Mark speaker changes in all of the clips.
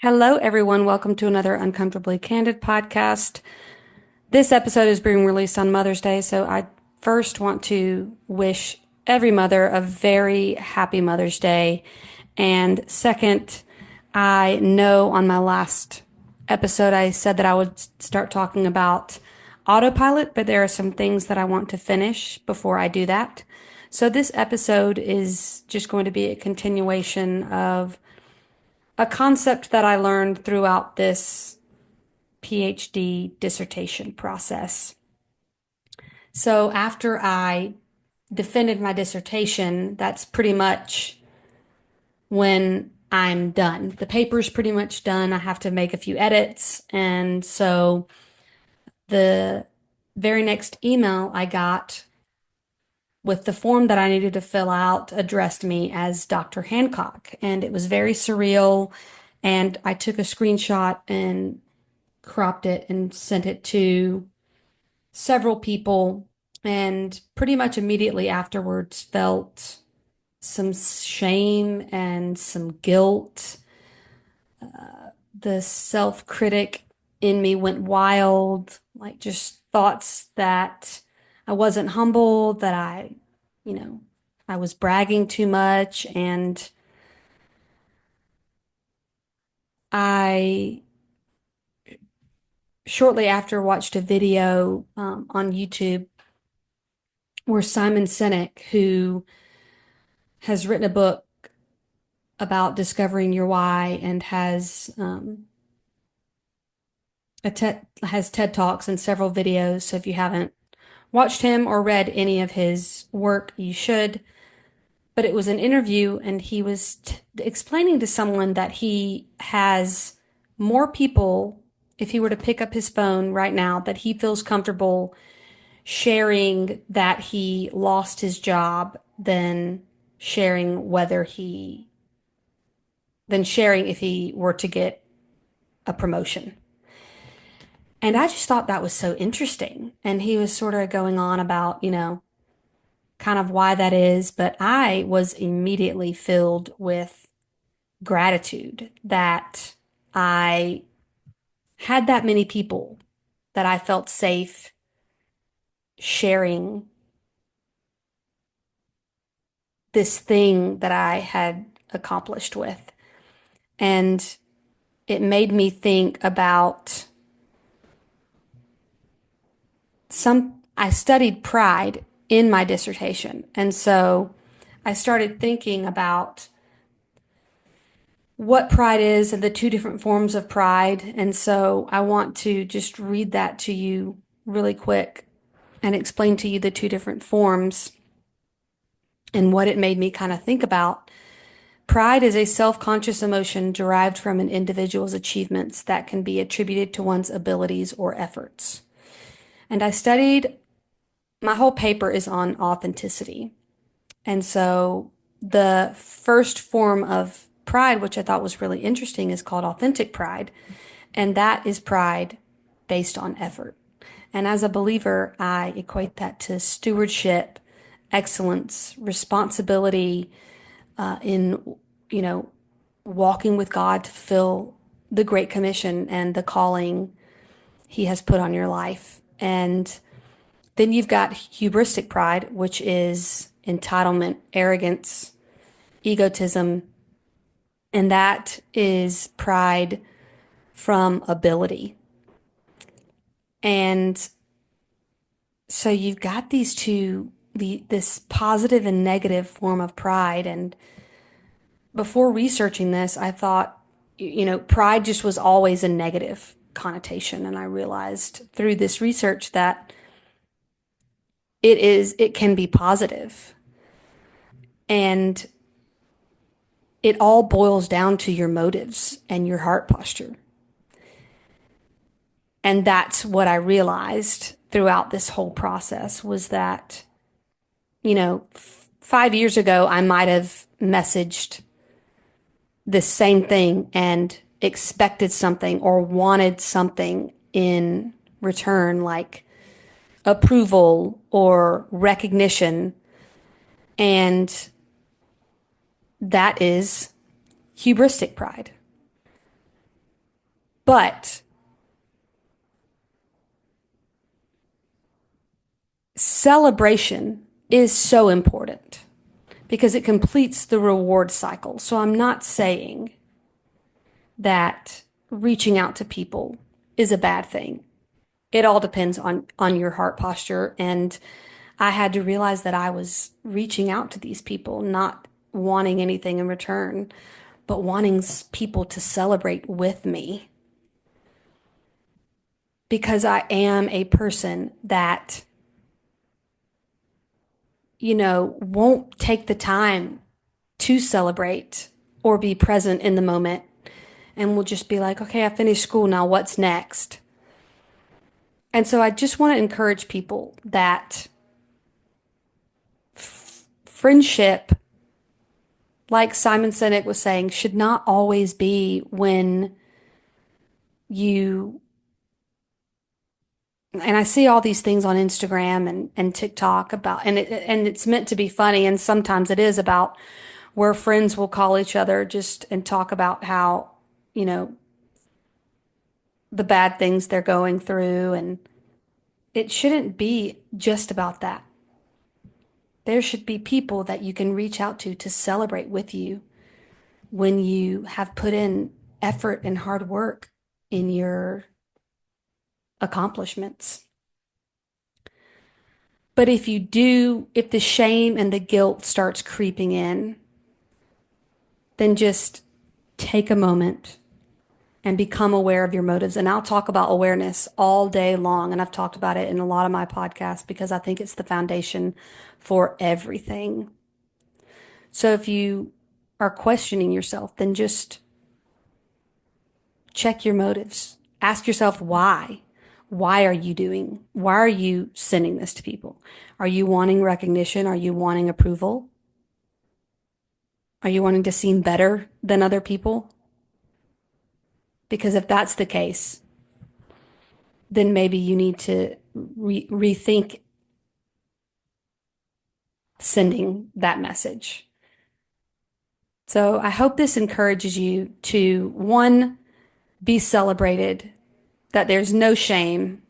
Speaker 1: Hello, everyone. Welcome to another Uncomfortably Candid podcast. This episode is being released on Mother's Day, so I first want to wish every mother a very happy Mother's Day. And second, I know on my last episode I said that I would start talking about autopilot, but there are some things that I want to finish before I do that. So this episode is just going to be a continuation of a concept that I learned throughout this PhD dissertation process. So after I defended my dissertation, that's pretty much when I'm done. The paper's pretty much done. I have to make a few edits. And so the very next email I got with the form that I needed to fill out addressed me as Dr. Hancock. And it was very surreal. And I took a screenshot and cropped it and sent it to several people, and pretty much immediately afterwards felt some shame and some guilt. The self-critic in me went wild, like just thoughts that I wasn't humble, that you know, I was bragging too much, and I shortly after watched a video on YouTube where Simon Sinek, who has written a book about discovering your why and has TED Talks and several videos. So if you haven't watched him or read any of his work, you should. But it was an interview, and he was explaining to someone that he has more people, if he were to pick up his phone right now, that he feels comfortable sharing that he lost his job sharing whether he than sharing if he were to get a promotion. And I just thought that was so interesting. And he was sort of going on about, kind of why that is. But I was immediately filled with gratitude that I had that many people that I felt safe sharing this thing that I had accomplished with. And it made me think about I studied pride in my dissertation. And so I started thinking about what pride is and the two different forms of pride. And so I want to just read that to you really quick and explain to you the two different forms and what it made me kind of think about. Pride is a self-conscious emotion derived from an individual's achievements that can be attributed to one's abilities or efforts. And my whole paper is on authenticity. And so the first form of pride, which I thought was really interesting, is called authentic pride. And that is pride based on effort. And as a believer, I equate that to stewardship, excellence, responsibility in, you know, walking with God to fulfill the Great Commission and the calling He has put on your life. And then you've got hubristic pride, which is entitlement, arrogance, egotism, and that is pride from ability. And so you've got this positive and negative form of pride. And before researching this, I thought, pride just was always a negative connotation. And I realized through this research that it can be positive. And it all boils down to your motives and your heart posture. And that's what I realized throughout this whole process was that, 5 years ago, I might have messaged the same thing and expected something or wanted something in return, like approval or recognition. And that is hubristic pride. But celebration is so important because it completes the reward cycle. So I'm not saying that reaching out to people is a bad thing. It all depends on your heart posture, and I had to realize that I was reaching out to these people not wanting anything in return, but wanting people to celebrate with me because I am a person that, won't take the time to celebrate or be present in the moment and will just be like, okay, I finished school. Now what's next? And so I just want to encourage people that friendship, like Simon Sinek was saying, should not always be when you, and I see all these things on Instagram and TikTok about, and it's meant to be funny, and sometimes it is about where friends will call each other just and talk about how, you know, the bad things they're going through, and it shouldn't be just about that. There should be people that you can reach out to celebrate with you when you have put in effort and hard work in your accomplishments. But if the shame and the guilt starts creeping in, then just take a moment and become aware of your motives. And I'll talk about awareness all day long. And I've talked about it in a lot of my podcasts because I think it's the foundation for everything. So if you are questioning yourself, then just check your motives. Ask yourself why. Why are you sending this to people? Are you wanting recognition? Are you wanting approval? Are you wanting to seem better than other people? Because if that's the case, then maybe you need to rethink sending that message. So I hope this encourages you to, one, be celebrated, that there's no shame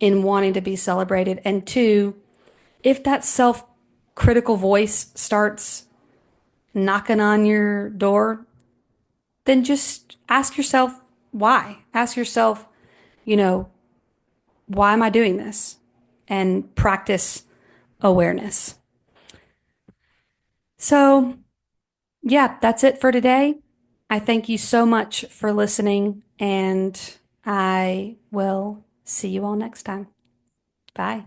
Speaker 1: in wanting to be celebrated. And two, if that self-critical voice starts knocking on your door, then just ask yourself why. Ask yourself, you know, why am I doing this? And practice awareness. So, yeah, that's it for today. I thank you so much for listening, and I will see you all next time. Bye.